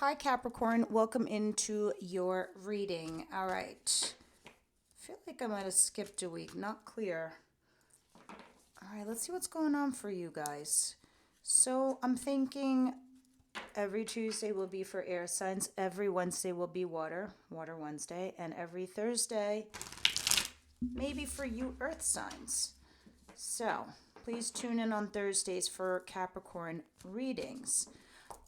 Hi Capricorn, welcome into your reading. All right. I feel like I might have skipped a week, not clear. All right, let's see what's going on for you guys. So I'm thinking every Tuesday will be for air signs, every Wednesday will be water Wednesday, and every Thursday maybe for you earth signs. So please tune in on Thursdays for Capricorn readings.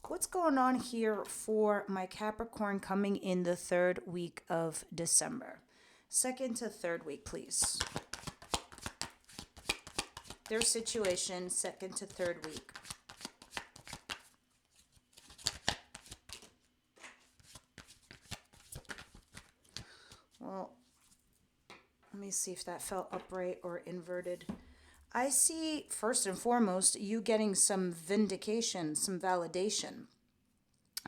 What's going on here for my Capricorn coming in the third week of December? Second to third week, please. Their situation, second to third week. Well, let me see if that felt upright or inverted. I see, first and foremost, you getting some vindication, some validation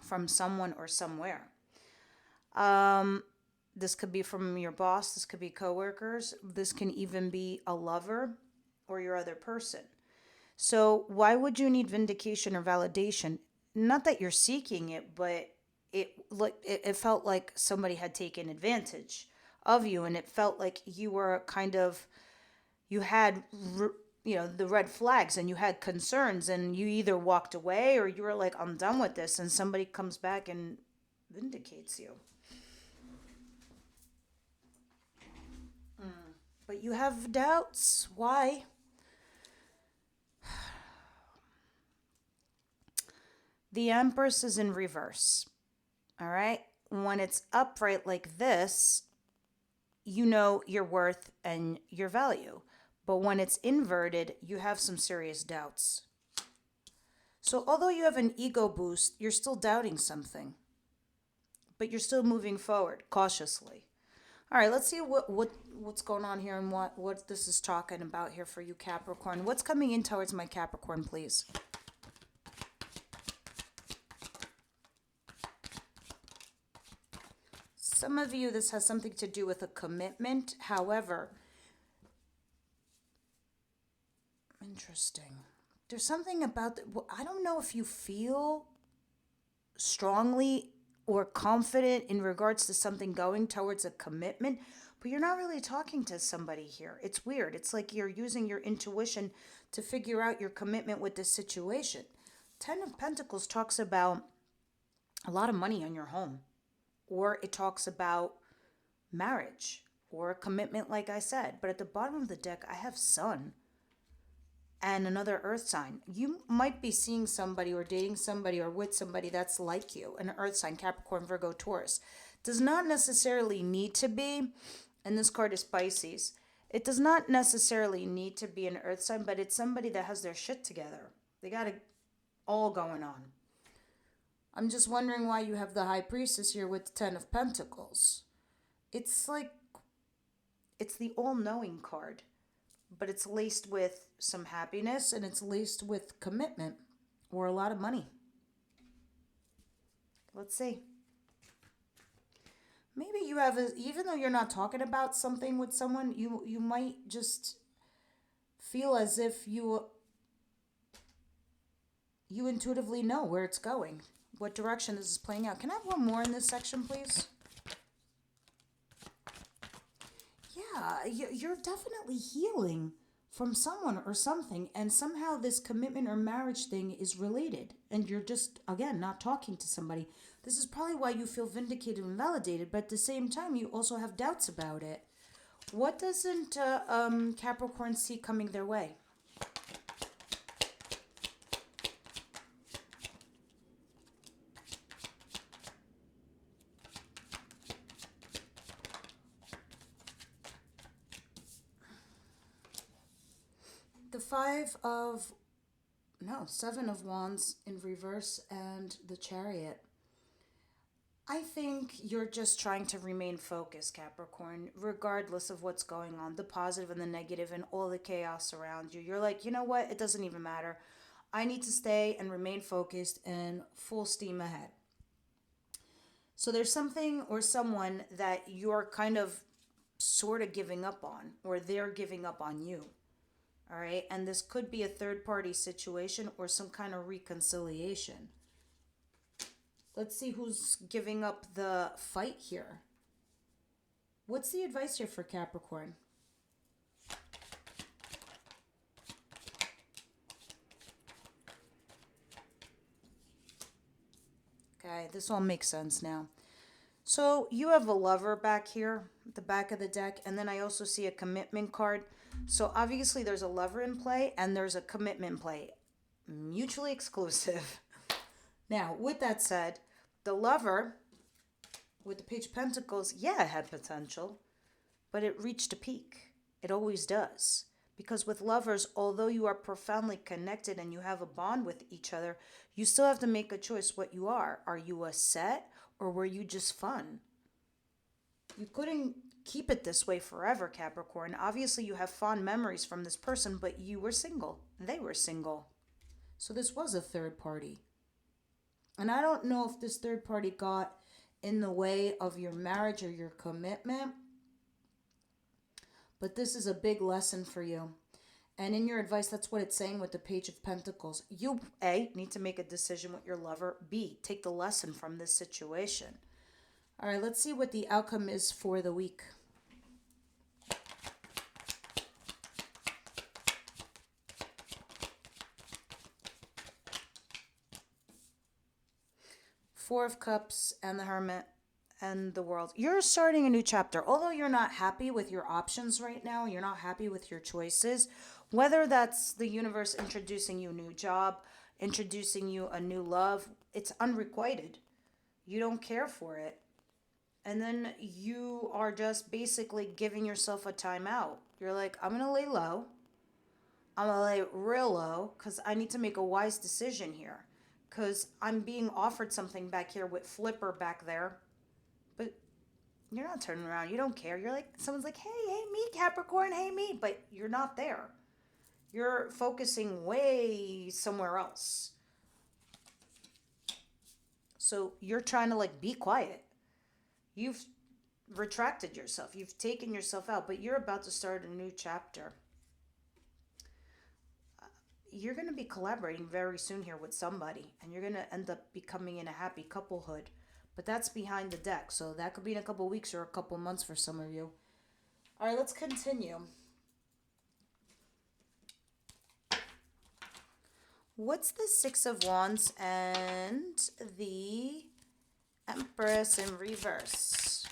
from someone or somewhere. This could be from your boss, this could be coworkers, this can even be a lover or your other person. So why would you need vindication or validation? Not that you're seeking it, but it felt like somebody had taken advantage of you, and it felt like you were kind of you had the red flags and you had concerns, and you either walked away or you were like, I'm done with this, and somebody comes back and vindicates you. But you have doubts. Why? The Empress is in reverse. All right? When it's upright like this, you know your worth and your value. But when it's inverted, you have some serious doubts. So although you have an ego boost, you're still doubting something. But you're still moving forward cautiously. All right, let's see what's going on here and what this is talking about here for you, Capricorn. What's coming in towards my Capricorn, please? Some of you, this has something to do with a commitment. However, interesting. There's something about I don't know if you feel strongly or confident in regards to something going towards a commitment, but you're not really talking to somebody here. It's weird. It's like you're using your intuition to figure out your commitment with this situation. Ten of Pentacles talks about a lot of money on your home, or it talks about marriage or a commitment, like I said. But at the bottom of the deck, I have Sun and another earth sign. You might be seeing somebody or dating somebody or with somebody that's like you, an earth sign, Capricorn, Virgo, Taurus. Does not necessarily need to be, and this card is Pisces. It does not necessarily need to be an earth sign, but it's somebody that has their shit together. They got it all going on. I'm just wondering why you have the High Priestess here with the Ten of Pentacles. It's like, it's the all-knowing card, but it's laced with some happiness and it's laced with commitment or a lot of money. Let's see. Maybe you have, even though you're not talking about something with someone, you might just feel as if you intuitively know where it's going, what direction this is playing out. Can I have one more in this section, please? Yeah, you're definitely healing from someone or something, and somehow this commitment or marriage thing is related, and you're just, again, not talking to somebody. This is probably why you feel vindicated and validated, but at the same time, you also have doubts about it. What doesn't Capricorn see coming their way? The Seven of Wands in reverse and the Chariot. I think you're just trying to remain focused, Capricorn, regardless of what's going on, the positive and the negative and all the chaos around you. You're like, you know what? It doesn't even matter. I need to stay and remain focused and full steam ahead. So there's something or someone that you're kind of sort of giving up on, or they're giving up on you. All right. And this could be a third party situation or some kind of reconciliation. Let's see who's giving up the fight here. What's the advice here for Capricorn? Okay, this all makes sense now. So you have a lover back here, at the back of the deck, and then I also see a commitment card. So obviously there's a lover in play and there's a commitment in play. Mutually exclusive. Now, with that said, the lover with the Page of Pentacles, yeah, it had potential, but it reached a peak. It always does. Because with lovers, although you are profoundly connected and you have a bond with each other, you still have to make a choice what you are. Are you a set or were you just fun? You couldn't keep it this way forever, Capricorn. Obviously, you have fond memories from this person, but you were single. They were single. So this was a third party. And I don't know if this third party got in the way of your marriage or your commitment, but this is a big lesson for you. And in your advice, that's what it's saying with the Page of Pentacles. You, A, need to make a decision with your lover. B, take the lesson from this situation. All right, let's see what the outcome is for the week. Four of Cups and the Hermit and the World. You're starting a new chapter. Although you're not happy with your options right now, you're not happy with your choices, whether that's the universe introducing you a new job, introducing you a new love, it's unrequited. You don't care for it. And then you are just basically giving yourself a timeout. You're like, I'm going to lay low. I'm going to lay real low because I need to make a wise decision here. Because I'm being offered something back here with Flipper back there. But you're not turning around. You don't care. You're like, someone's like, hey, me, Capricorn, hey, me. But you're not there. You're focusing way somewhere else. So you're trying to like be quiet. You've retracted yourself. You've taken yourself out. But you're about to start a new chapter. You're going to be collaborating very soon here with somebody. And you're going to end up becoming in a happy couplehood. But that's behind the deck. So that could be in a couple weeks or a couple months for some of you. All right, let's continue. What's the Six of Wands and the Empress in reverse?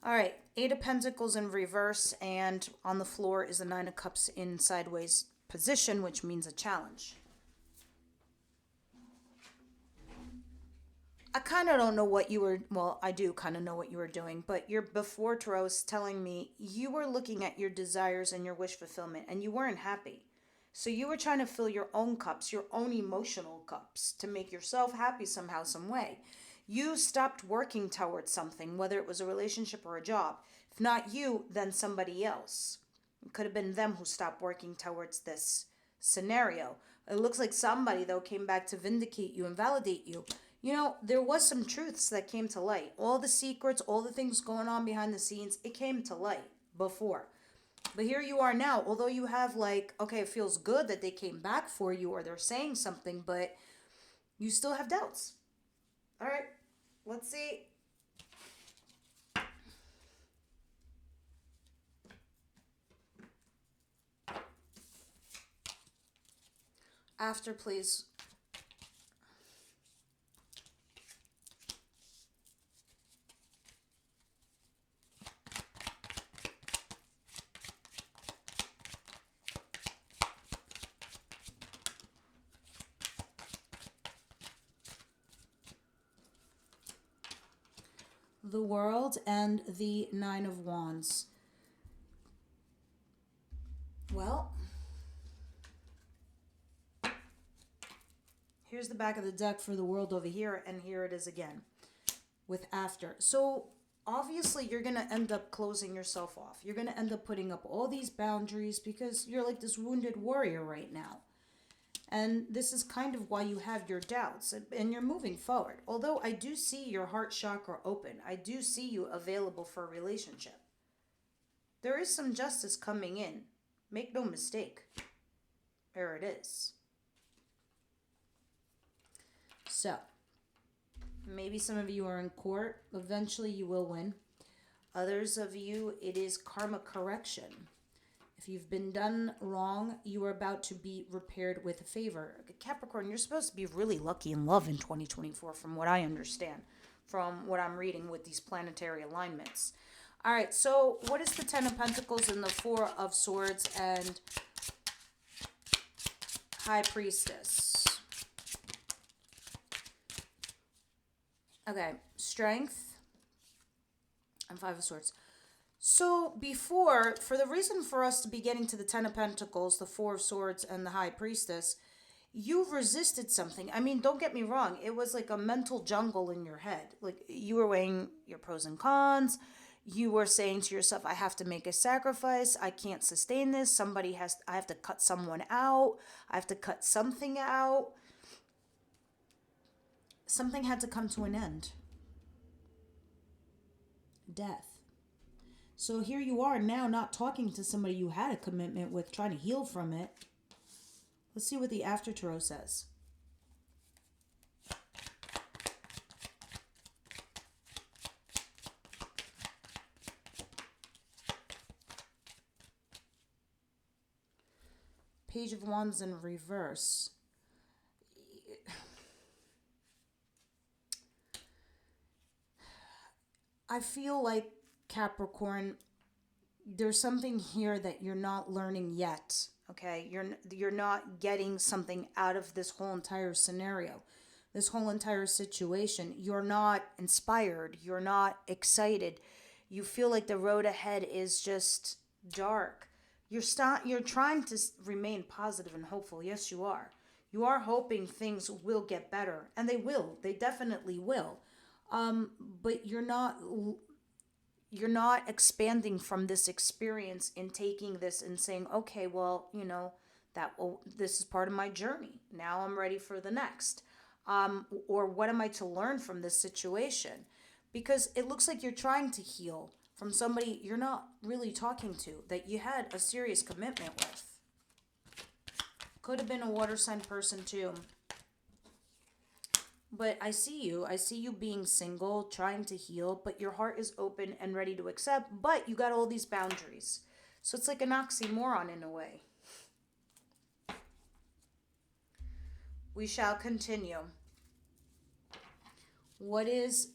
All right, Eight of Pentacles in reverse, and on the floor is the Nine of Cups in sideways position, which means a challenge. I kind of don't know what you were, well, I do kind of know what you were doing, but your before tarot is telling me you were looking at your desires and your wish fulfillment, and you weren't happy. So you were trying to fill your own cups, your own emotional cups, to make yourself happy somehow, some way. You stopped working towards something, whether it was a relationship or a job. If not you, then somebody else. It could have been them who stopped working towards this scenario. It looks like somebody, though, came back to vindicate you and validate you. You know, there was some truths that came to light. All the secrets, all the things going on behind the scenes, it came to light before. But here you are now. Although you have like, okay, it feels good that they came back for you or they're saying something, but you still have doubts. All right, let's see. After, please. The World and the Nine of Wands. Well, here's the back of the deck for the World over here, and here it is again with After. So obviously you're going to end up closing yourself off. You're going to end up putting up all these boundaries because you're like this wounded warrior right now. And this is kind of why you have your doubts and you're moving forward. Although I do see your heart chakra open, I do see you available for a relationship. There is some justice coming in. Make no mistake. There it is. So, maybe some of you are in court. Eventually you will win. Others of you, it is karma correction. If you've been done wrong, you are about to be repaired with a favor. Capricorn, you're supposed to be really lucky in love in 2024, from what I understand, from what I'm reading with these planetary alignments. All right, so what is the Ten of Pentacles and the Four of Swords and High Priestess? Okay, Strength and Five of Swords. So before, for the reason for us to be getting to the Ten of Pentacles, the Four of Swords, and the High Priestess, you've resisted something. I mean, don't get me wrong. It was like a mental jungle in your head. Like you were weighing your pros and cons. You were saying to yourself, I have to make a sacrifice. I can't sustain this. I have to cut someone out. I have to cut something out. Something had to come to an end. Death. So here you are now not talking to somebody you had a commitment with, trying to heal from it. Let's see what the After Tarot says. Page of Wands in reverse. I feel like, Capricorn, there's something here that you're not learning yet, okay? You're not getting something out of this whole entire scenario, this whole entire situation. You're not inspired. You're not excited. You feel like the road ahead is just dark. You're trying to remain positive and hopeful. Yes, you are. You are hoping things will get better, and they will. They definitely will. But you're not expanding from this experience and taking this and saying, okay, well, this is part of my journey. Now I'm ready for the next. Or what am I to learn from this situation? Because it looks like you're trying to heal from somebody you're not really talking to, that you had a serious commitment with. Could have been a water sign person too. But I see you being single, trying to heal, but your heart is open and ready to accept, but you got all these boundaries. So it's like an oxymoron in a way. We shall continue. What is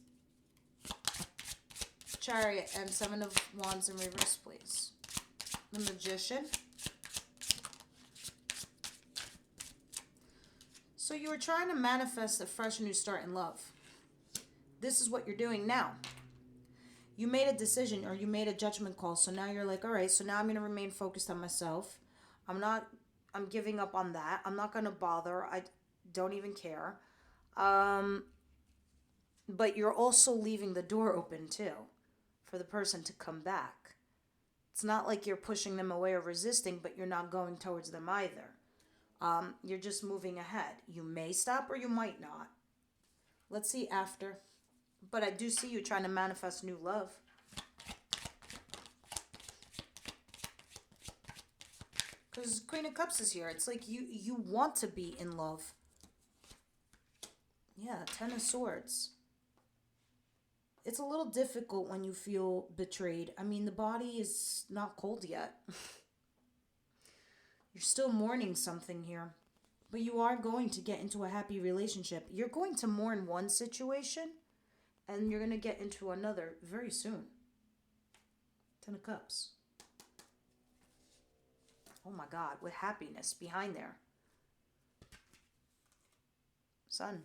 Chariot and Seven of Wands in reverse, please? The Magician. So you were trying to manifest a fresh new start in love. This is what you're doing now. You made a decision or you made a judgment call. So now you're like, all right, so now I'm going to remain focused on myself. I'm giving up on that. I'm not going to bother. I don't even care. But you're also leaving the door open too for the person to come back. It's not like you're pushing them away or resisting, but you're not going towards them either. You're just moving ahead. You may stop or you might not. Let's see after. But I do see you trying to manifest new love. Because Queen of Cups is here. It's like you want to be in love. Yeah, Ten of Swords. It's a little difficult when you feel betrayed. I mean, the body is not cold yet. You're still mourning something here. But you are going to get into a happy relationship. You're going to mourn one situation, and you're going to get into another very soon. Ten of Cups. Oh my God, with happiness behind there. Sun.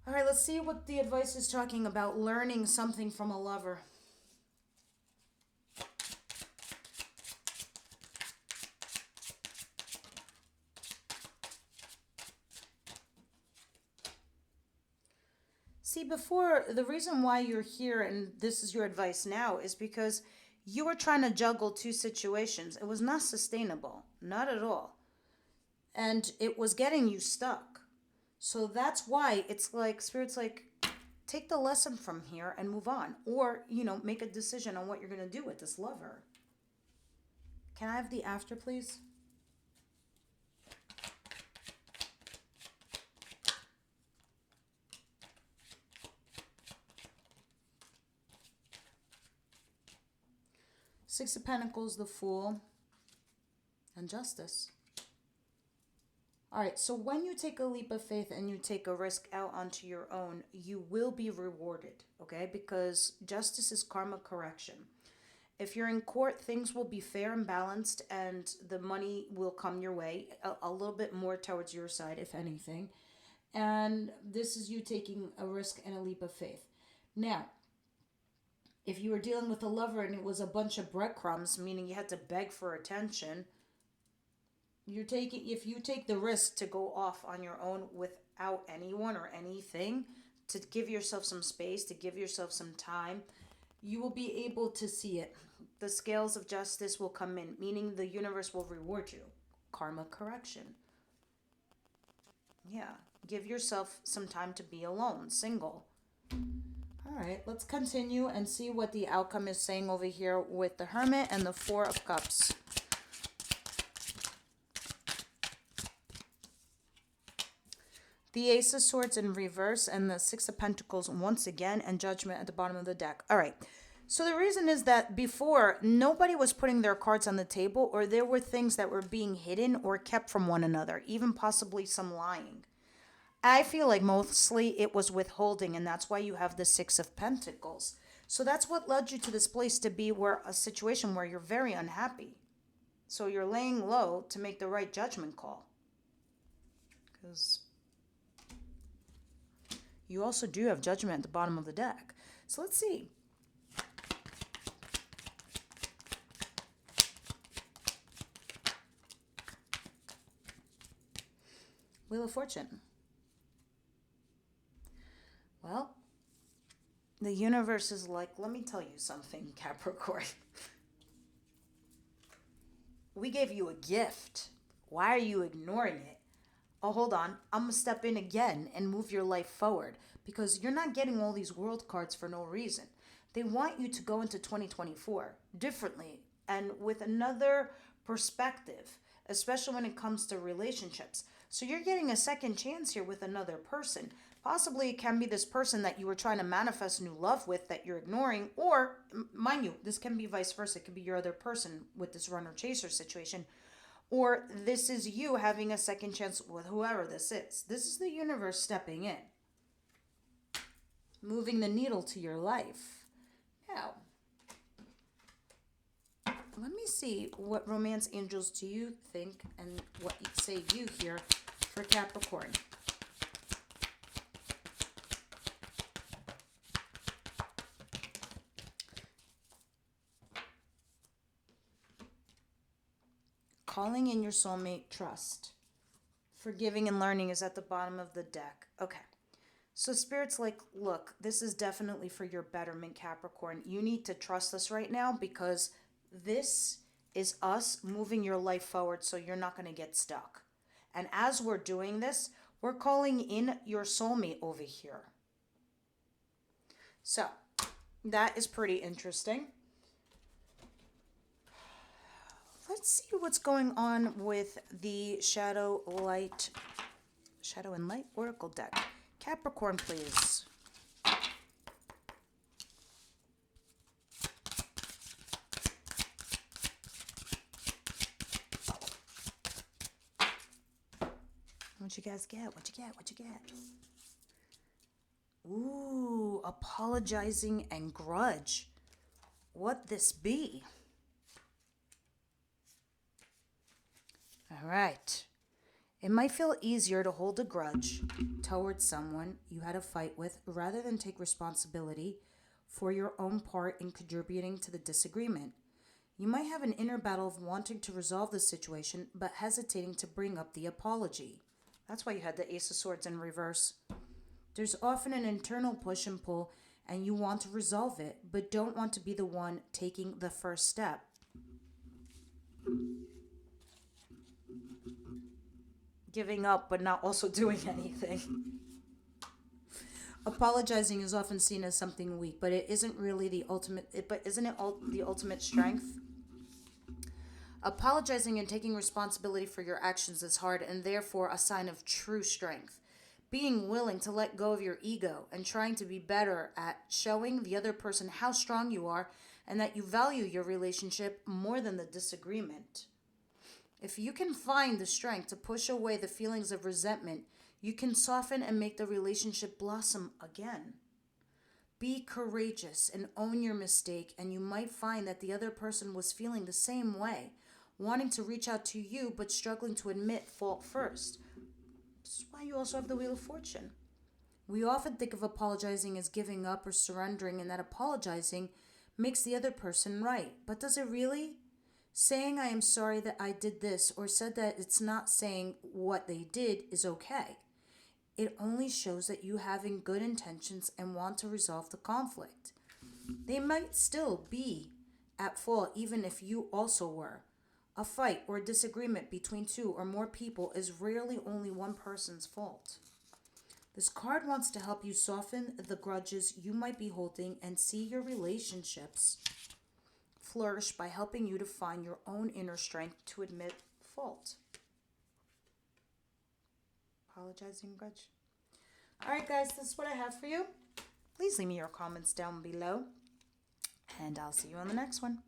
All right, let's see what the advice is talking about. Learning something from a lover. See, before, the reason why you're here and this is your advice now is because you were trying to juggle two situations. It was not sustainable. not at all. And it was getting you stuck. So that's why it's like, Spirit's like, take the lesson from here and move on. Or, make a decision on what you're going to do with this lover. Can I have the after, please? Six of Pentacles, the Fool, and Justice. All right, so when you take a leap of faith and you take a risk out onto your own, you will be rewarded, okay? Because justice is karma correction. If you're in court, things will be fair and balanced, and the money will come your way, a little bit more towards your side, if anything. And this is you taking a risk and a leap of faith. Now, if you were dealing with a lover and it was a bunch of breadcrumbs, meaning you had to beg for attention, if you take the risk to go off on your own without anyone or anything, to give yourself some space, to give yourself some time, you will be able to see it. The scales of justice will come in, meaning the universe will reward you. Karma correction. Yeah. Give yourself some time to be alone, single. All right, let's continue and see what the outcome is saying over here with the Hermit and the Four of Cups. The Ace of Swords in reverse and the Six of Pentacles once again, and Judgment at the bottom of the deck. All right. So the reason is that before, nobody was putting their cards on the table, or there were things that were being hidden or kept from one another, even possibly some lying. I feel like mostly it was withholding, and that's why you have the Six of Pentacles. So that's what led you to this place to be a situation where you're very unhappy. So you're laying low to make the right judgment call. Because you also do have Judgment at the bottom of the deck. So let's see. Wheel of Fortune. Well, the universe is like, let me tell you something, Capricorn. We gave you a gift. Why are you ignoring it? Oh, hold on. I'm going to step in again and move your life forward, because you're not getting all these world cards for no reason. They want you to go into 2024 differently and with another perspective, especially when it comes to relationships. So you're getting a second chance here with another person. Possibly it can be this person that you were trying to manifest new love with that you're ignoring, or mind you, this can be vice versa. It could be your other person with this runner-chaser situation. Or this is you having a second chance with whoever this is. This is the universe stepping in. Moving the needle to your life. Now, let me see what romance angels do you think and what say you here for Capricorn. Calling in your soulmate, trust. Forgiving and learning is at the bottom of the deck. Okay. So Spirit's like, look, this is definitely for your betterment, Capricorn. You need to trust us right now, because this is us moving your life forward so you're not going to get stuck. And as we're doing this, we're calling in your soulmate over here. So that is pretty interesting. Let's see what's going on with the Shadow and Light Oracle deck. Capricorn, please. What you guys get? What you get? What you get? Ooh, apologizing and grudge. What this be? All right. It might feel easier to hold a grudge towards someone you had a fight with rather than take responsibility for your own part in contributing to the disagreement. You might have an inner battle of wanting to resolve the situation but hesitating to bring up the apology. That's why you had the Ace of Swords in reverse. There's often an internal push and pull, and you want to resolve it but don't want to be the one taking the first step. giving up but not also doing anything. Apologizing is often seen as something weak, but it isn't really the ultimate. But isn't it the ultimate strength? Apologizing and taking responsibility for your actions is hard and therefore a sign of true strength. Being willing to let go of your ego and trying to be better at showing the other person how strong you are and that you value your relationship more than the disagreement. If you can find the strength to push away the feelings of resentment, you can soften and make the relationship blossom again. Be courageous and own your mistake, and you might find that the other person was feeling the same way, wanting to reach out to you but struggling to admit fault first. This is why you also have the Wheel of Fortune. We often think of apologizing as giving up or surrendering, and that apologizing makes the other person right. But does it really? Saying I am sorry that I did this or said that it's not saying what they did is okay. It only shows that you having good intentions and want to resolve the conflict. They might still be at fault even if you also were. A fight or a disagreement between two or more people is rarely only one person's fault. This card wants to help you soften the grudges you might be holding and see your relationships flourish by helping you to find your own inner strength to admit fault. Apologizing grudge. All right, guys, this is what I have for you. Please leave me your comments down below, and I'll see you on the next one.